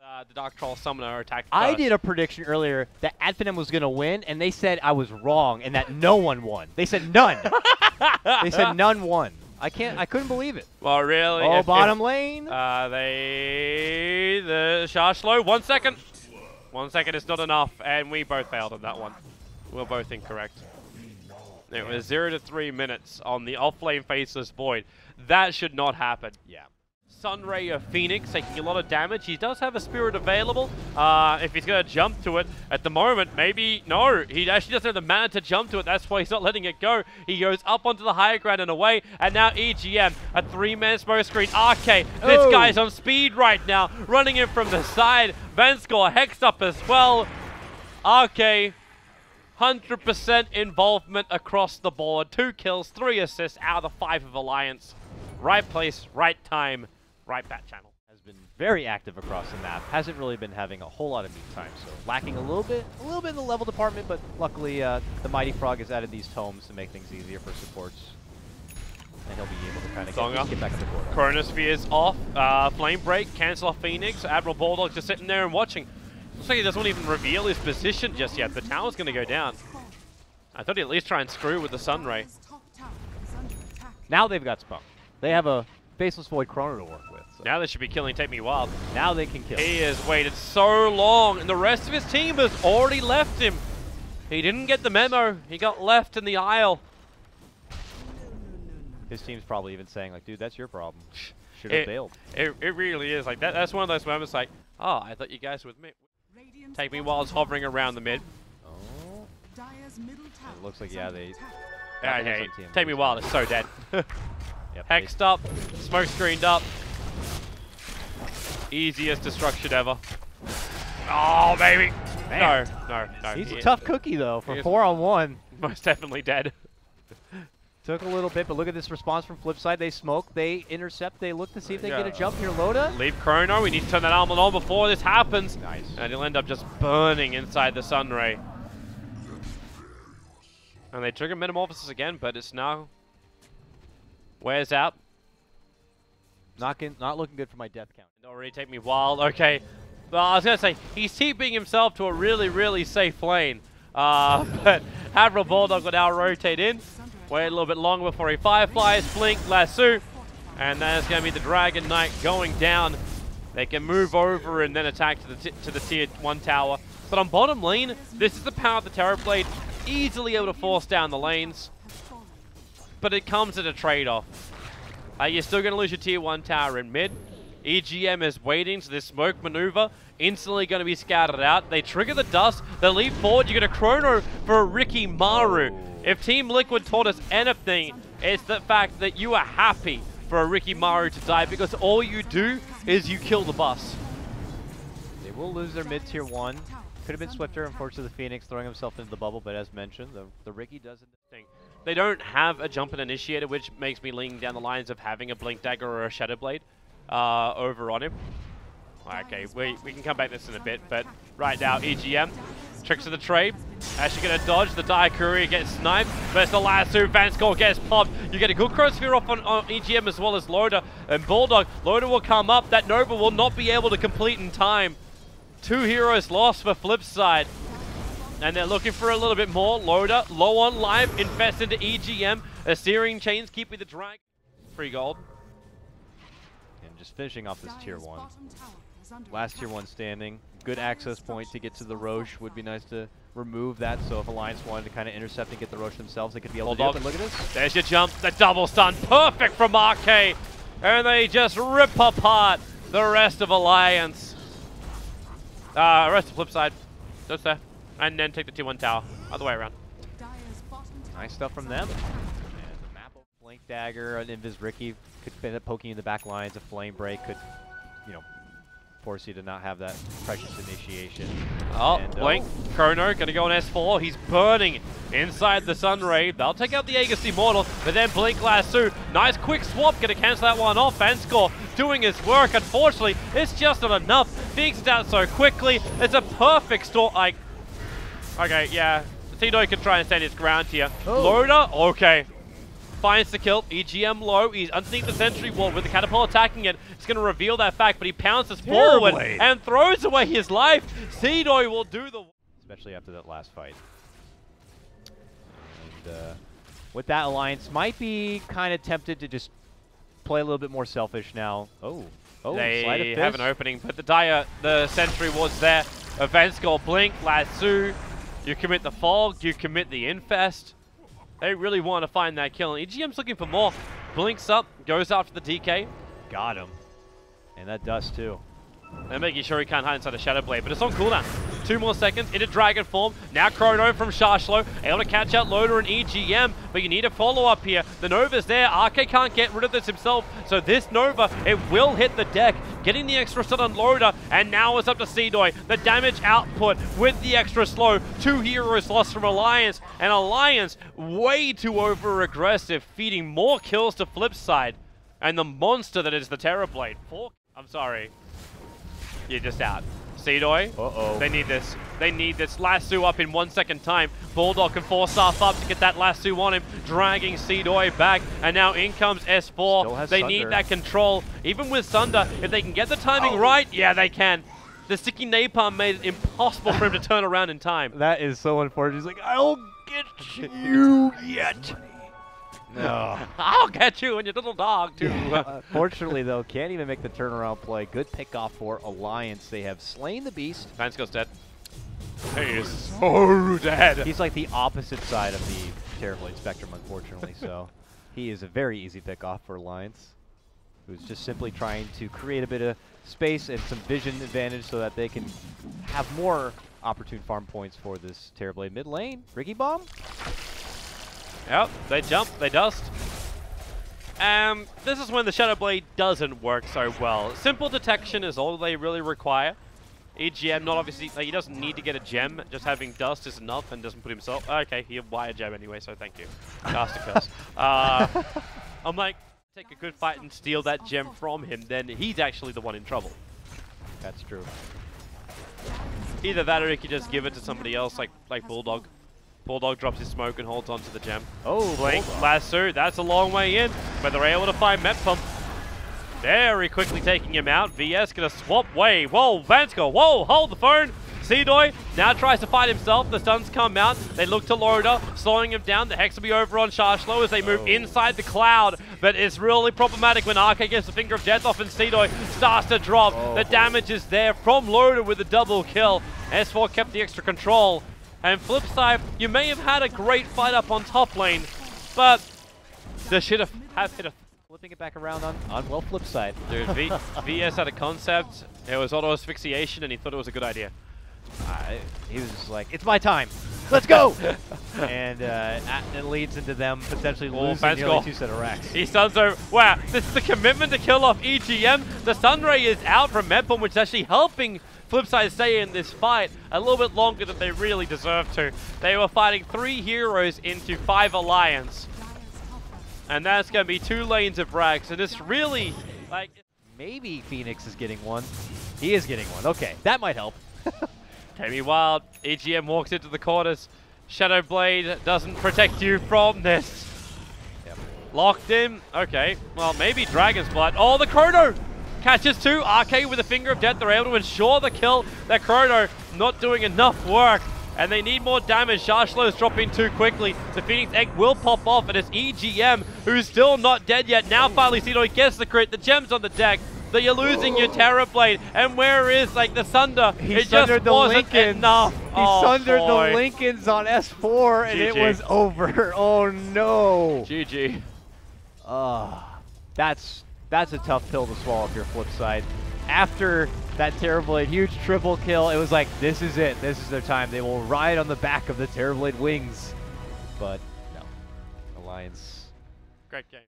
The Dark Troll Summoner attacked first. I did a prediction earlier that Adfinem was going to win, and they said I was wrong and that no one won. They said none. They said none won. I couldn't believe it. Well, really? Oh, bottom lane. The charge slow. 1 second. 1 second is not enough, and we both failed on that one. We're both incorrect. It was 0 to 3 minutes on the off-lane Faceless Void. That should not happen. Yeah. Sunray of Phoenix taking a lot of damage. He does have a Spirit available. If he's going to jump to it at the moment, maybe no. He actually doesn't have the mana to jump to it. That's why he's not letting it go. He goes up onto the higher ground and away. And now EGM, a 3-man smoke screen. RK, this guy's on speed right now, running in from the side. Vanskor hexed up as well. RK, 100% involvement across the board. 2 kills, 3 assists out of the 5 of Alliance. Right place, right time. Right back channel. Has been very active across the map. Hasn't really been having a whole lot of meat time, so lacking a little bit in the level department, but luckily the Mighty Frog has added these tomes to make things easier for supports. And he'll be able to kind of get back on the board. Chronosphere is off. Flame Break, cancel off Phoenix. Admiral Bulldog just sitting there and watching. Looks like he doesn't even reveal his position just yet. The tower's going to go down. I thought he'd at least try and screw with the Sunray. Now they've got Spunk. They have a Faceless Void Chrono to work with. So. Now they should be killing Take Me Wild. Now they can kill. He has waited so long, and the rest of his team has already left him. He didn't get the memo. He got left in the aisle. His team's probably even saying, like, dude, that's your problem. Should have bailed. It really is. Like that's one of those moments like, oh, I thought you guys would admit. Take Me Wild's hovering around the mid. Oh. It looks like, yeah, they... Okay, Take Me Wild is so dead. Yep, Hexed up, smoke screened up. Easiest destruction ever. Oh, baby. Man. No. He's a tough cookie, though, for 4-on-1. Most definitely dead. Took a little bit, but look at this response from FlipSid. They smoke, they intercept, they look to see if they get a jump here. Loda? Leave Chrono. We need to turn that armor on before this happens. Nice. And he'll end up just burning inside the Sunray. And they trigger Metamorphosis again, but it's now... Wears out. Not looking good for my death count. Already Take Me Wild. Okay. Well, I was going to say, he's keeping himself to a really, really safe lane. But Admiral Bulldog will now rotate in. Wait a little bit longer before he Fireflies, Blink, Lasso. And that's going to be the Dragon Knight going down. They can move over and then attack to the tier 1 tower. But on bottom lane, this is the power of the Terrorblade. Easily able to force down the lanes. But it comes at a trade-off. You're still going to lose your tier 1 tower in mid. EGM is waiting, so this smoke maneuver instantly going to be scouted out. They trigger the dust, they leap forward, you get a Chrono for a Ricky Maru. If Team Liquid taught us anything, it's the fact that you are happy for a Ricky Maru to die because all you do is you kill the bus. They will lose their mid tier 1. Could have been Swifter, unfortunately the Phoenix throwing himself into the bubble, but as mentioned, the Ricky doesn't. They don't have a jump and initiator, which makes me lean down the lines of having a Blink Dagger or a Shadow Blade over on him. Okay, we can come back to this in a bit, but right now, EGM, tricks of the trade. Actually going to dodge, the Dire Courier gets sniped, versus the Lasso, Vanskor gets popped. You get a good Chronosphere off on EGM as well as Loda, and Bulldog. Loda will come up, that Nova will not be able to complete in time. 2 heroes lost for FlipSid. And they're looking for a little bit more. Loda, low on life, infest into EGM. Searing Chains keeping the drag. Free gold. And just finishing off this tier 1. Last tier 1 standing. Good access point to get to the Roche. Would be nice to remove that. So if Alliance wanted to kind of intercept and get the Roche themselves, they could be able to do it. But look at this. There's your jump. The double stun. Perfect from RK. And they just rip apart the rest of Alliance. Rest of FlipSid. Just there. And then take the tier 1 tower. Other way around. Nice stuff from them. And the map of Blink Dagger, an Invis Ricky could end up poking in the back lines. A Flame Break could, force you to not have that precious initiation. Oh, and, Blink. Chrono gonna go on S4. He's burning inside the Sunray. They'll take out the Aegis Immortal, but then Blink Lasso. Nice quick swap. Gonna cancel that one off. Vanskor doing his work. Unfortunately, it's just not enough. Phoenix is out so quickly. It's a perfect storm. Okay, yeah. Sedoy can try and stand his ground here. Loda, okay. finds the kill. EGM low. He's underneath the sentry wall with the catapult attacking it. It's going to reveal that fact, but he pounces forward and throws away his life. Sedoy will do the... Especially after that last fight. And with that, Alliance might be kind of tempted to just play a little bit more selfish now. Oh, they have an opening, but the sentry was there. Event score blink, lasso. You commit the fog, you commit the infest. They really want to find that kill. And EGM's looking for more. Blinks up, goes after the DK. Got him. And that dust too. They're making sure he can't hide inside a Shadow Blade, but it's on cooldown. 2 more seconds into Dragon form. Now Chrono from Shashlo, able to catch out Loda and EGM, but you need a follow-up here. The Nova's there. RK can't get rid of this himself, so this Nova, it will hit the deck, getting the extra stun on Loda, and now it's up to Sedoy. The damage output with the extra slow. 2 heroes lost from Alliance, and Alliance way too over-aggressive, feeding more kills to FlipSid, and the monster that is the Terrorblade. I'm sorry. You're just out. Sedoy. They need this. They need this. Lasso up in 1 second time. Bulldog can force staff up to get that lasso on him, dragging Sedoy back. And now in comes S4. They need that control. Even with Sunder, if they can get the timing right, yeah, they can. The sticky napalm made it impossible for him to turn around in time. That is so unfortunate. He's like, I'll get you yet. No. I'll get you and your little dog, too. Fortunately, though, can't even make the turnaround play. Good pickoff for Alliance. They have slain the beast. Vansko's dead. He is so dead. He's like the opposite side of the Terrorblade spectrum, unfortunately, so he is a very easy pickoff for Alliance, who's just simply trying to create a bit of space and some vision advantage so that they can have more opportune farm points for this Terrorblade mid lane. Ricky Bomb? Yep, they jump, they dust. This is when the Shadow Blade doesn't work so well. Simple detection is all they really require. EGM, not obviously, like, he doesn't need to get a gem. Just having dust is enough and doesn't put himself... Okay, he'll buy a gem anyway, so thank you. Cast a curse. I'm like, take a good fight and steal that gem from him, then he's actually the one in trouble. That's true. Either that or he could just give it to somebody else, like Bulldog. Bulldog drops his smoke and holds onto the gem. Oh, Blink, lasso, that's a long way in, but they're able to find Metpump. Very quickly taking him out. VS gonna swap way. Whoa, Vansko, whoa, hold the phone. Sedoy now tries to fight himself. The stuns come out. They look to Loda, slowing him down. The Hex will be over on Shashlo as they move inside the cloud. But it's really problematic when RK gets the finger of death off and Sedoy starts to drop. The damage is there from Loda with the double kill. S4 kept the extra control. And FlipSid, you may have had a great fight up on top lane, but they should have hit a... Flipping it back around on well FlipSid. Dude, VS had a concept. It was auto asphyxiation, and he thought it was a good idea. He was just like, it's my time. Let's go! And it leads into them potentially losing nearly 2 set of racks. He stuns over. Wow, this is the commitment to kill off EGM. The Sunray is out from Medpom, which is actually helping FlipSid stay in this fight a little bit longer than they really deserve to. They were fighting 3 heroes into 5 Alliance. And that's going to be 2 lanes of racks. And it's really, like... Maybe Phoenix is getting one. He is getting one. Okay, that might help. Tammy Wild, EGM walks into the corners. Shadow Blade doesn't protect you from this. Yep. Locked in. Okay, well, maybe Dragon's Blood. Oh, the Chrono! Catches 2. RK with a finger of death. They're able to ensure the kill. That Chrono not doing enough work. And they need more damage. Shashlo's dropping too quickly. The Phoenix Egg will pop off, and it's EGM who's still not dead yet. Now finally Sedoy gets the crit. The gem's on the deck. That you're losing your Terrorblade. And where is, like, the Sunder? It just wasn't enough. He sundered the Lincolns on S4, and it was over. Oh, no. GG. That's a tough pill to swallow if you're FlipSid. After that Terrorblade huge triple kill, it was like, this is it. This is their time. They will ride on the back of the Terrorblade wings. But no. Alliance. Great game.